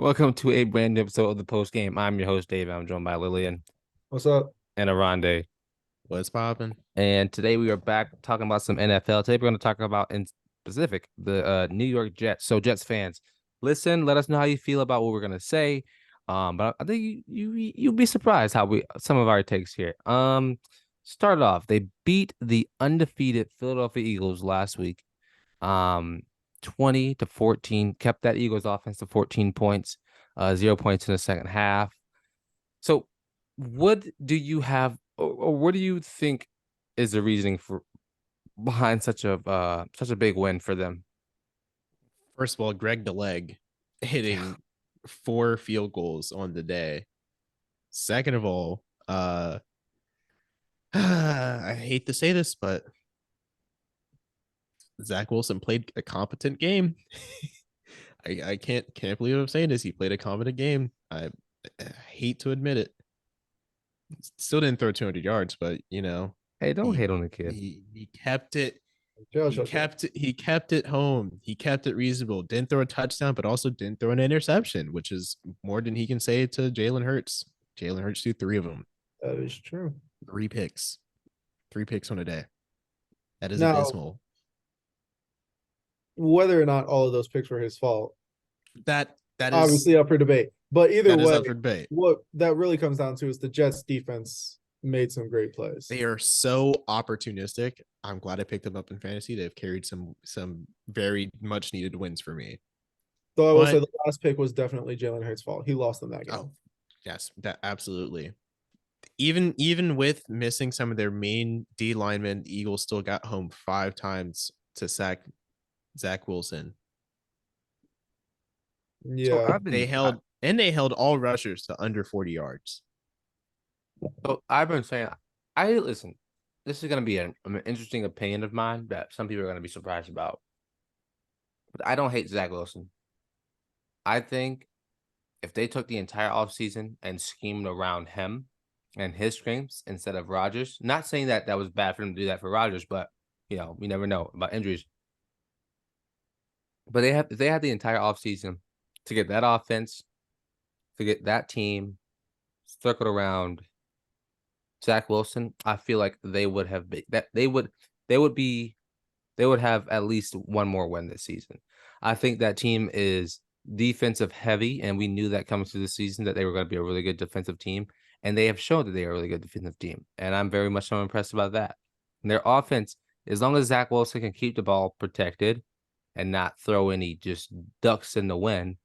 Welcome to a brand new episode of the post game. I'm your host, Davion. I'm joined by Lillian What's up? and Oronde. What's popping? And today we are back talking about some NFL. Today we're going to talk about, in specific, the New York Jets. So, Jets fans, listen, let us know how you feel about what we're going to say. But I think you'd be surprised how some of our takes here. Start off, they beat the undefeated Philadelphia Eagles last week. 20-14, kept that Eagles offense to 14 points, 0 points in the second half. So what do you have, or what do you think is the reasoning for behind such a big win for them? First of all, Greg the Leg hitting 4 field goals on the day. Second of all, I hate to say this, but Zach Wilson played a competent game. I can't believe I'm saying this. He played a competent game. I hate to admit it. Still didn't throw 200 yards, but Hey, don't he hate on the kid. he kept it. Josh, He kept it home. He kept it reasonable. Didn't throw a touchdown, but also didn't throw an interception, which is more than he can say to Jalen Hurts. Jalen Hurts threw 3 of them. that is true. 3 picks. 3 picks on a day. That is Now, abysmal. whether or not all of those picks were his fault, That is obviously up for debate. But either that is way, up for debate. what that really comes down to is the Jets defense made some great plays. They are so opportunistic. I'm glad I picked them up in fantasy. They've carried some very much needed wins for me. Though I will say the last pick was definitely Jalen Hurts' fault. He lost them that game. Oh, yes, that absolutely. Even with missing some of their main D linemen, the Eagles still got home 5 times to sack Zach Wilson. Yeah, So they held all rushers to under 40 yards. So I've been saying, I listen. This is going to be an interesting opinion of mine that some people are going to be surprised about. But I don't hate Zach Wilson. I think if they took the entire offseason and schemed around him and his strengths instead of Rodgers, not saying that that was bad for them to do that for Rodgers, but we never know about injuries. But they had the entire offseason to get that offense, to get that team circled around Zach Wilson. I feel like they would have they would have at least one more win this season. I think that team is defensive heavy, and we knew that coming through the season that they were going to be a really good defensive team, and they have shown that they are a really good defensive team, and I'm very much so impressed about that. And their offense, as long as Zach Wilson can keep the ball protected and not throw any just ducks in the wind,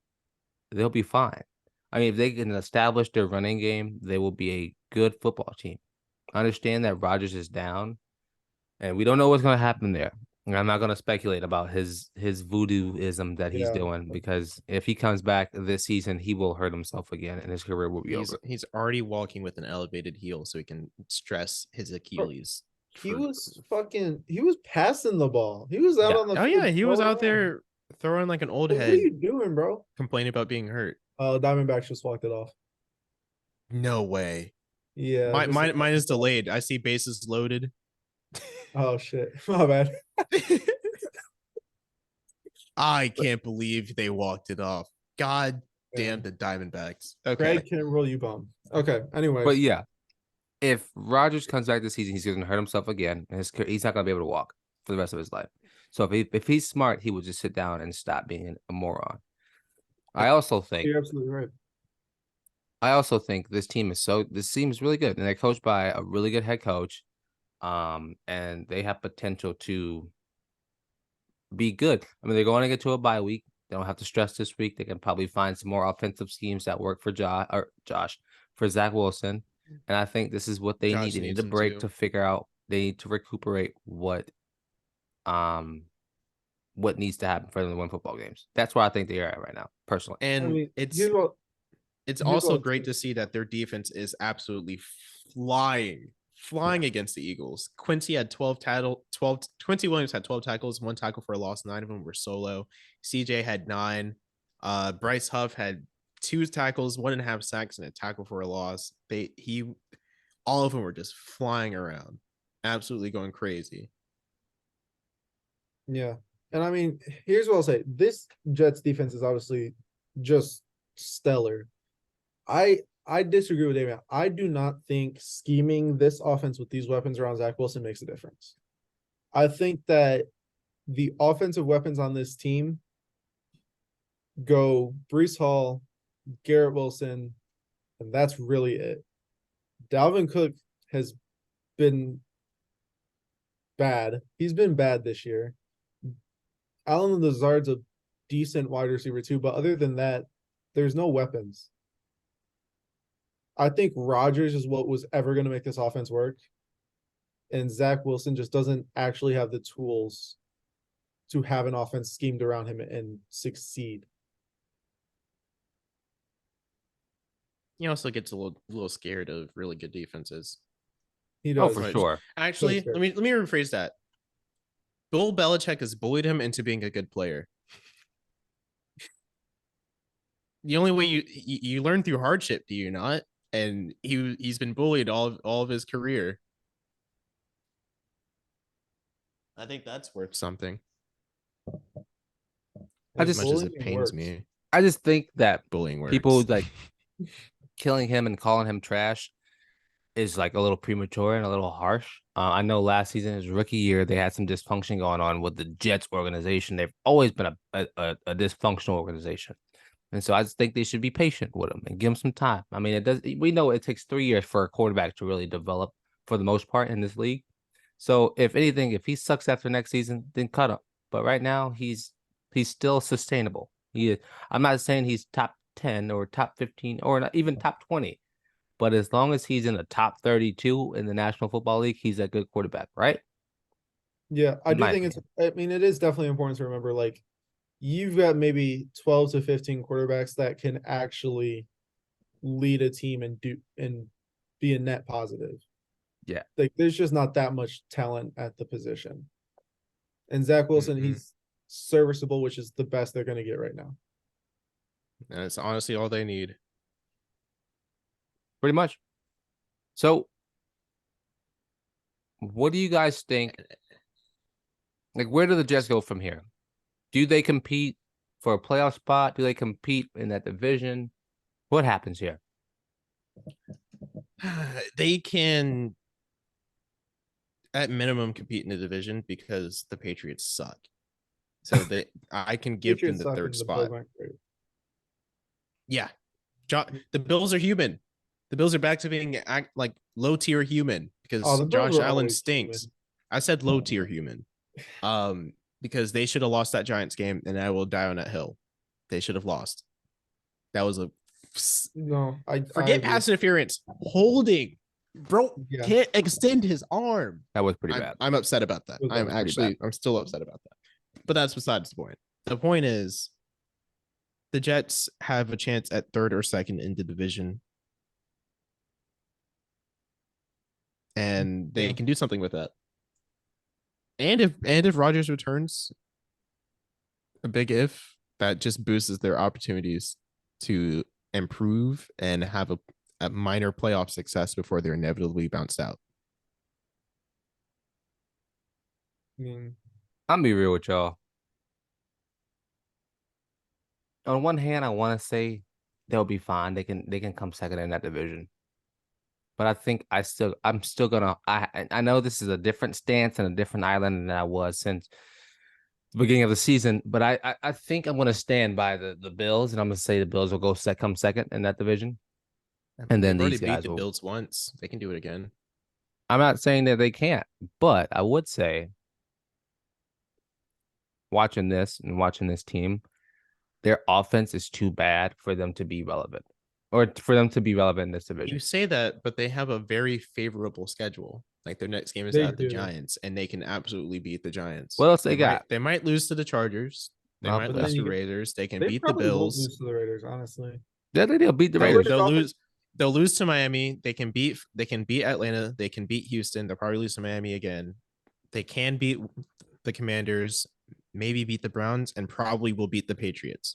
they'll be fine. I mean, if they can establish their running game, they will be a good football team. I understand that Rodgers is down, and we don't know what's going to happen there. And I'm not going to speculate about his voodooism that he's doing, because if he comes back this season, he will hurt himself again, and his career will be over. He's already walking with an elevated heel, so he can stress his Achilles. he was passing the ball. He was out on the field. He was out there throwing like an old head. What are you doing, bro? Complaining about being hurt. Diamondbacks just walked it off. No way. Yeah, mine is delayed. I see bases loaded. Oh shit, my bad. I can't believe they walked it off. God damn the Diamondbacks. Okay, Greg can roll you bum. Okay, anyway. But yeah, if Rodgers comes back this season, he's going to hurt himself again, and he's not going to be able to walk for the rest of his life. So if he's smart, he will just sit down and stop being a moron. I also think you're absolutely right. I also think this team is really good, and they're coached by a really good head coach. And they have potential to be good. I mean, they're going to get to a bye week. They don't have to stress this week. They can probably find some more offensive schemes that work for for Zach Wilson. And I think this is what they need. They need a break to figure out. They need to recuperate what needs to happen for them to win football games. That's where I think they are at right now, personally. And it's also great to see that their defense is absolutely flying against the Eagles. Quincy had 12. Quincy Williams had 12 tackles, 1 tackle for a loss. 9 of them were solo. CJ had 9. Bryce Huff had 2 tackles, 1.5 sacks, and a tackle for a loss. All of them were just flying around, absolutely going crazy. Yeah, and I mean, here's what I'll say: this Jets defense is obviously just stellar. I disagree with Davion. I do not think scheming this offense with these weapons around Zach Wilson makes a difference. I think that the offensive weapons on this team go Breece Hall, Garrett Wilson, and that's really it. Dalvin Cook has been bad. He's been bad this year. Allen Lazard's a decent wide receiver too, but other than that, there's no weapons. I think Rodgers is what was ever going to make this offense work. And Zach Wilson just doesn't actually have the tools to have an offense schemed around him and succeed. He also gets a little scared of really good defenses. He does. Oh, for sure. Actually, let me rephrase that. Bill Belichick has bullied him into being a good player. The only way you learn through hardship, do you not? And he's been bullied all of his career. I think that's worth something. As much as it pains me. I just think that bullying works. People like killing him and calling him trash is like a little premature and a little harsh. I know last season, his rookie year, they had some dysfunction going on with the Jets organization. They've always been a dysfunctional organization. And so I just think they should be patient with him and give him some time. I mean, we know it takes 3 years for a quarterback to really develop for the most part in this league. So if anything, if he sucks after next season, then cut him. But right now, he's still sustainable. I'm not saying he's top 10 or top 15 or not even top 20. But as long as he's in the top 32 in the National Football League, he's a good quarterback, right? Yeah, I do think it is definitely important to remember, like, you've got maybe 12 to 15 quarterbacks that can actually lead a team and be a net positive. Yeah. Like, there's just not that much talent at the position. And Zach Wilson, he's serviceable, which is the best they're going to get right now. And it's honestly all they need. Pretty much. So, what do you guys think? Like, where do the Jets go from here? Do they compete for a playoff spot? Do they compete in that division? What happens here? They can, at minimum, compete in the division because the Patriots suck. So I can give them the third spot. Yeah. The Bills are human. The Bills are back to being like low tier human because Josh Allen stinks. Human. I said low tier human. Because they should have lost that Giants game, and I will die on that hill. They should have lost. That was forget pass interference. Holding, bro, can't extend his arm. That was pretty bad. I'm upset about that. I'm still upset about that. But that's besides the point. The point is, the Jets have a chance at third or second in the division, and they can do something with that. And if Rodgers returns, a big if, that just boosts their opportunities to improve and have a minor playoff success before they're inevitably bounced out. I'll be real with y'all. On one hand, I want to say they'll be fine. They can come second in that division. But I think I'm still gonna. I know this is a different stance and a different island than I was since the beginning of the season. But I think I'm gonna stand by the Bills, and I'm gonna say the Bills will come second in that division. And then these guys beat the Bills once. They can do it again. I'm not saying that they can't, but I would say, watching this team, their offense is too bad for them to be relevant. Or for them to be relevant in this division. You say that, but they have a very favorable schedule. Like, their next game is at the Giants, and they can absolutely beat the Giants. What else they got? They might lose to the Chargers. They might lose to Raiders. They can beat the Bills. Lose to the Raiders, honestly. Yeah, they'll beat the Raiders. They'll lose to Miami. They can beat Atlanta. They can beat Houston. They'll probably lose to Miami again. They can beat the Commanders, maybe beat the Browns, and probably will beat the Patriots.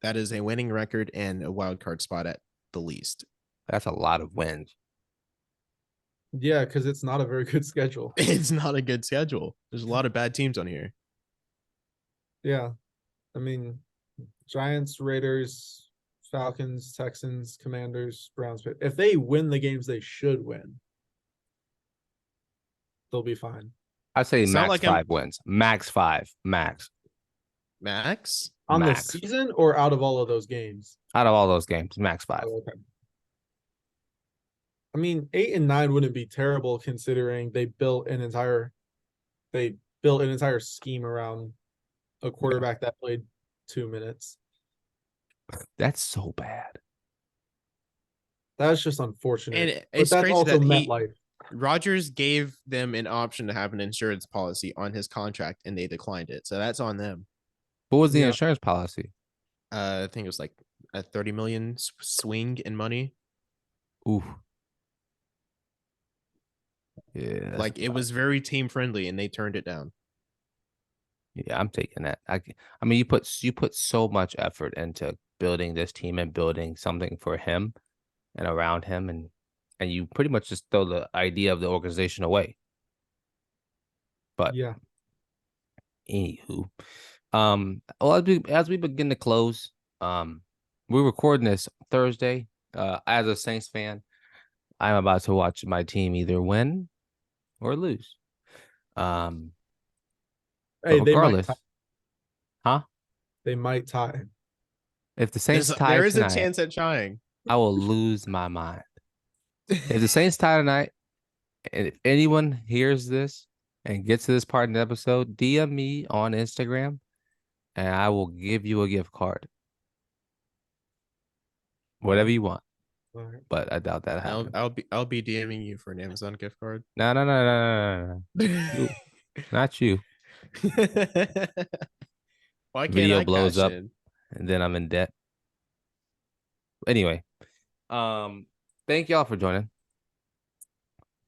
That is a winning record and a wild card spot at the least. That's a lot of wins. Yeah, because it's not a very good schedule. It's not a good schedule. There's a lot of bad teams on here. Yeah. I mean, Giants, Raiders, Falcons, Texans, Commanders, Browns. If they win the games they should win, they'll be fine. I say It's not max like I'm- 5 wins. Max 5. Max. Max? On Max. the season or out of all of those games? Out of all those games, max 5. Oh, okay. I mean, 8 and 9 wouldn't be terrible considering they built an entire scheme around a quarterback that played 2 minutes. That's so bad. That's just unfortunate. And but it's that's crazy also that MetLife. Rodgers gave them an option to have an insurance policy on his contract and they declined it. So that's on them. What was the Yeah. insurance policy? I think it was like a 30 million swing in money. Ooh. Yeah. Like it was very team friendly and they turned it down. Yeah, I'm taking that. I mean, you put so much effort into building this team and building something for him and around him, and you pretty much just throw the idea of the organization away. But Yeah. anywho, well, as we begin to close, we're recording this Thursday. As a Saints fan, I'm about to watch my team either win or lose. Hey, But they might regardless, tie. They might tie. if the Saints tie There is a tonight, chance at trying. I will lose my mind. If the Saints tie tonight, and if anyone hears this and gets to this part in the episode, DM me on Instagram, and I will give you a gift card. Whatever you want. All right. But I doubt that happens. I'll be DMing you for an Amazon gift card. No. You. Not you. Why can't Video I blows cash up. in? And then I'm in debt. Anyway, thank y'all for joining.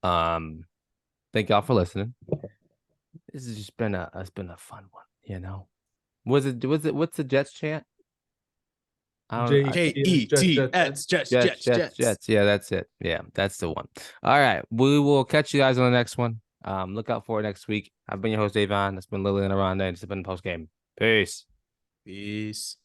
Thank y'all for listening. This has just been a fun one, you know. What's the Jets chant? Jets. Jets. Yeah, that's it. Yeah, that's the one. All right, we will catch you guys on the next one. Look out for it next week. I've been your host, Davion. That's been Lillian and Oronde. It's been post game. Peace. Peace.